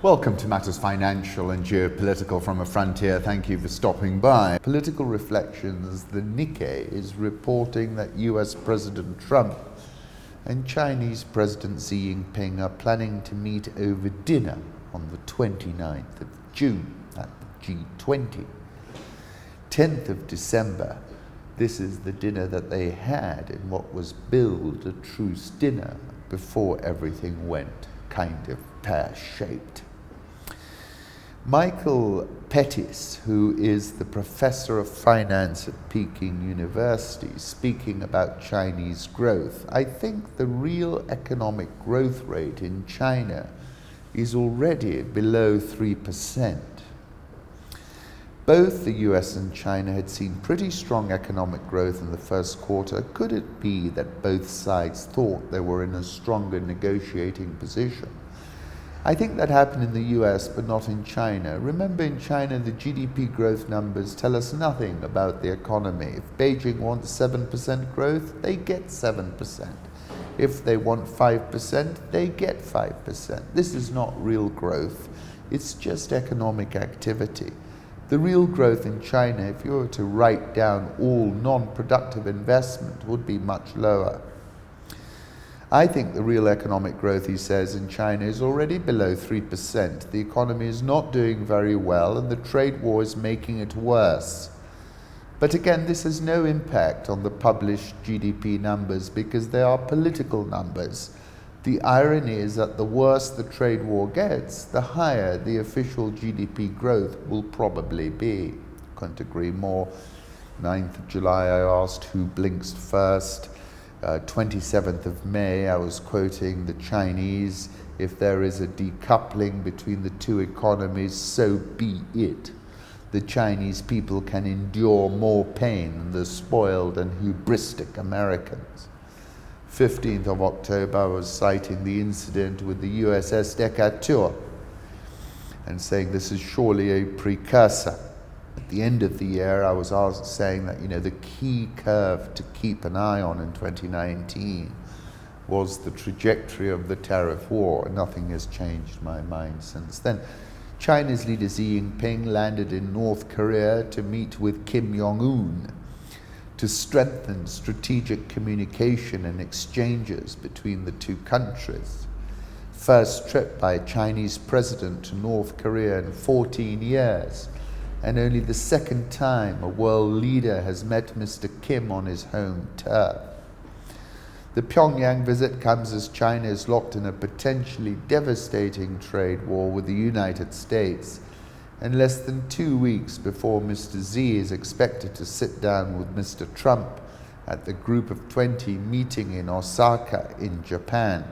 Welcome to Matters Financial and Geopolitical from a Frontier. Thank you for stopping by. Political Reflections, the Nikkei is reporting that US President Trump and Chinese President Xi Jinping are planning to meet over dinner on the 29th of June at the G20. 10th of December, this is the dinner that they had in what was billed a truce dinner before everything went kind of pear-shaped. Michael Pettis, who is the professor of finance at Peking University, speaking about Chinese growth, I think the real economic growth rate in China is already below 3%. Both the US and China had seen pretty strong economic growth in the first quarter. Could it be that both sides thought they were in a stronger negotiating position? I think that happened in the US, but not in China. Remember, in China, the GDP growth numbers tell us nothing about the economy. If Beijing wants 7% growth, they get 7%. If they want 5%, they get 5%. This is not real growth. It's just economic activity. The real growth in China, if you were to write down all non-productive investment, would be much lower. I think the real economic growth, he says, in China is already below 3%. The economy is not doing very well, and the trade war is making it worse. But again, this has no impact on the published GDP numbers because they are political numbers. The irony is that the worse the trade war gets, the higher the official GDP growth will probably be. Couldn't agree more. 9th of July, I asked who blinks first. 27th of May, I was quoting the Chinese, if there is a decoupling between the two economies, so be it. The Chinese people can endure more pain than the spoiled and hubristic Americans. 15th of October, I was citing the incident with the USS Decatur and saying this is surely a precursor. At the end of the year, I was saying that, the key curve to keep an eye on in 2019 was the trajectory of the tariff war. Nothing has changed my mind since then. China's leader Xi Jinping landed in North Korea to meet with Kim Jong-un to strengthen strategic communication and exchanges between the two countries. First trip by a Chinese president to North Korea in 14 years. And only the second time a world leader has met Mr. Kim on his home turf. The Pyongyang visit comes as China is locked in a potentially devastating trade war with the United States, and less than 2 weeks before Mr. Xi is expected to sit down with Mr. Trump at the Group of 20 meeting in Osaka in Japan.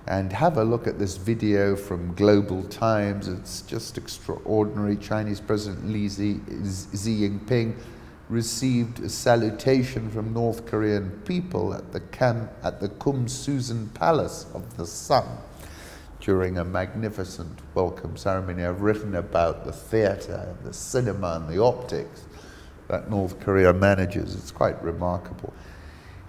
And have a look at this video from Global Times. It's just extraordinary. Chinese President Xi Jinping received a salutation from North Korean people at the Kumsusan Palace of the Sun during a magnificent welcome ceremony. I've written about the theater, the cinema, and the optics that North Korea manages. It's quite remarkable.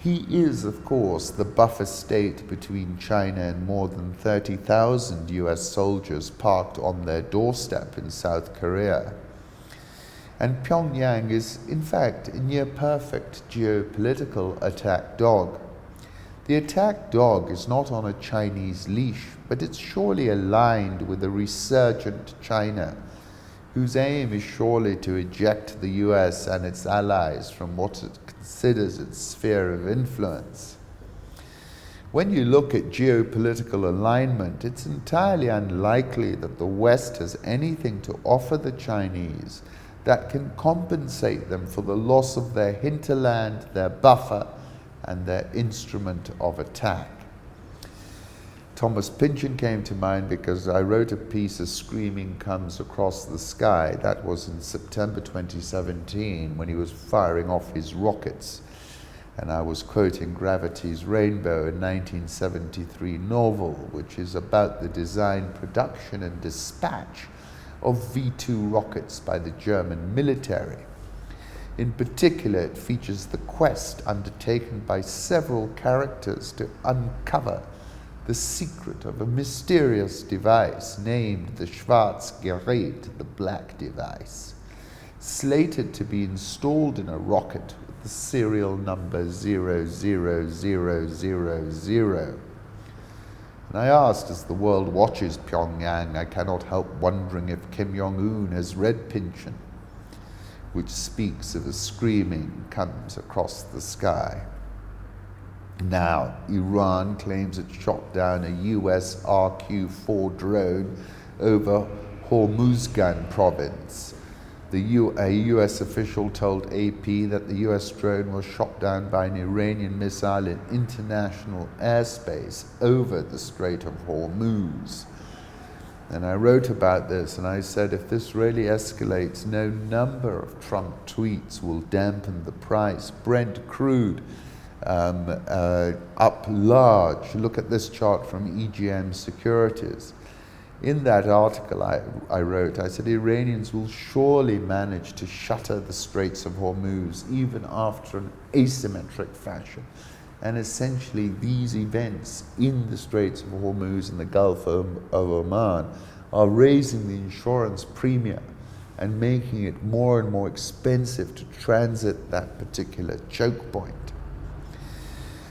He is, of course, the buffer state between China and more than 30,000 US soldiers parked on their doorstep in South Korea. And Pyongyang is, in fact, a near-perfect geopolitical attack dog. The attack dog is not on a Chinese leash, but it's surely aligned with a resurgent China, whose aim is surely to eject the US and its allies from what it considers its sphere of influence. When you look at geopolitical alignment, it's entirely unlikely that the West has anything to offer the Chinese that can compensate them for the loss of their hinterland, their buffer, and their instrument of attack. Thomas Pynchon came to mind because I wrote a piece, "As Screaming Comes Across the Sky." That was in September 2017 when he was firing off his rockets. And I was quoting Gravity's Rainbow, a 1973 novel, which is about the design, production, and dispatch of V-2 rockets by the German military. In particular, it features the quest undertaken by several characters to uncover the secret of a mysterious device named the Schwarzgerät, the black device, slated to be installed in a rocket with the serial number 00000. And I asked, as the world watches Pyongyang, I cannot help wondering if Kim Jong-un has read Pynchon, which speaks of a screaming comes across the sky. Now, Iran claims it shot down a US RQ-4 drone over Hormuzgan province. A US official told AP that the US drone was shot down by an Iranian missile in international airspace over the Strait of Hormuz. And I wrote about this, and I said, if this really escalates, no number of Trump tweets will dampen the price. Brent crude up large. Look at this chart from EGM Securities. In that article I wrote, I said Iranians will surely manage to shutter the Straits of Hormuz even after an asymmetric fashion. And essentially these events in the Straits of Hormuz and the Gulf of Oman are raising the insurance premium and making it more and more expensive to transit that particular choke point.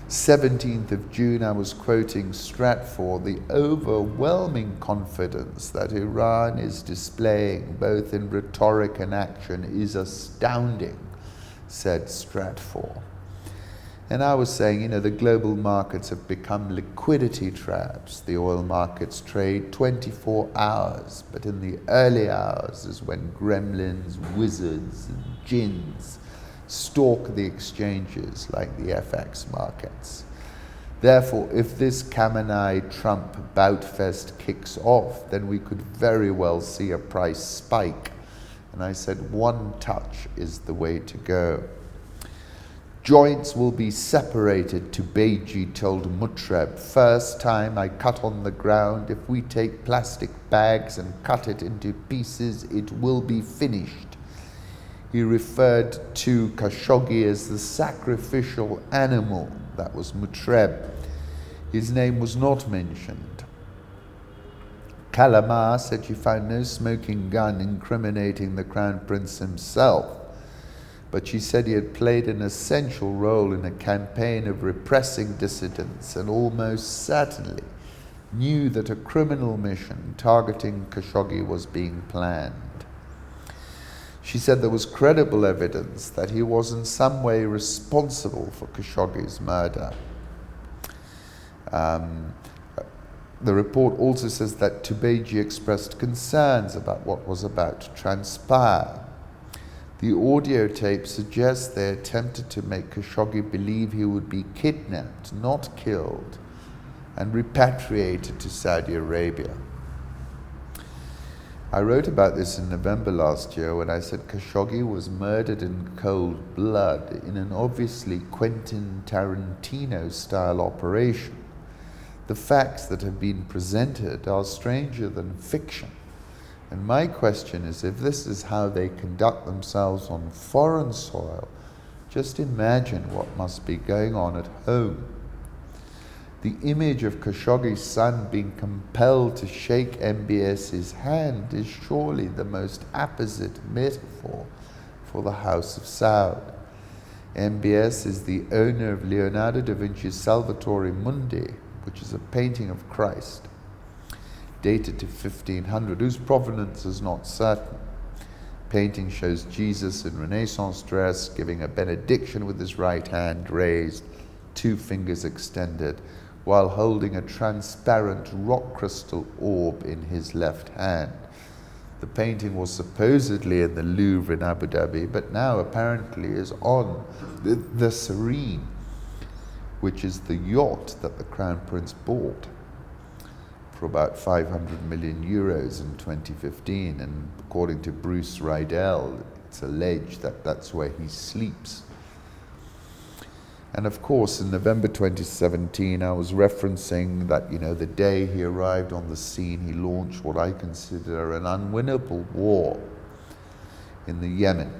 17th of June, I was quoting Stratfor, the overwhelming confidence that Iran is displaying, both in rhetoric and action, is astounding, said Stratfor. And I was saying, the global markets have become liquidity traps. The oil markets trade 24 hours, but in the early hours is when gremlins, wizards, and jinns stalk the exchanges like the FX markets. Therefore, if this Khamenei-Trump boutfest kicks off, then we could very well see a price spike. And I said, one touch is the way to go. Joints will be separated, Tubeji told Mutreb. First time I cut on the ground, if we take plastic bags and cut it into pieces, it will be finished. He referred to Khashoggi as the sacrificial animal. That was Mutreb. His name was not mentioned. Kalamar said she found no smoking gun incriminating the Crown Prince himself, but she said he had played an essential role in a campaign of repressing dissidents and almost certainly knew that a criminal mission targeting Khashoggi was being planned. She said there was credible evidence that he was in some way responsible for Khashoggi's murder. The report also says that Tubeji expressed concerns about what was about to transpire. The audio tape suggests they attempted to make Khashoggi believe he would be kidnapped, not killed, and repatriated to Saudi Arabia. I wrote about this in November last year when I said Khashoggi was murdered in cold blood in an obviously Quentin Tarantino-style operation. The facts that have been presented are stranger than fiction. And my question is, if this is how they conduct themselves on foreign soil, just imagine what must be going on at home. The image of Khashoggi's son being compelled to shake MBS's hand is surely the most apposite metaphor for the House of Saud. MBS is the owner of Leonardo da Vinci's Salvatore Mundi, which is a painting of Christ, dated to 1500, whose provenance is not certain. Painting shows Jesus in Renaissance dress, giving a benediction with his right hand raised, 2 fingers extended, while holding a transparent rock crystal orb in his left hand. The painting was supposedly in the Louvre in Abu Dhabi, but now apparently is on the Serene, which is the yacht that the Crown Prince bought for about 500 million euros in 2015. And according to Bruce Rydell, it's alleged that that's where he sleeps. And of course, in November 2017, I was referencing that, the day he arrived on the scene, he launched what I consider an unwinnable war in the Yemen.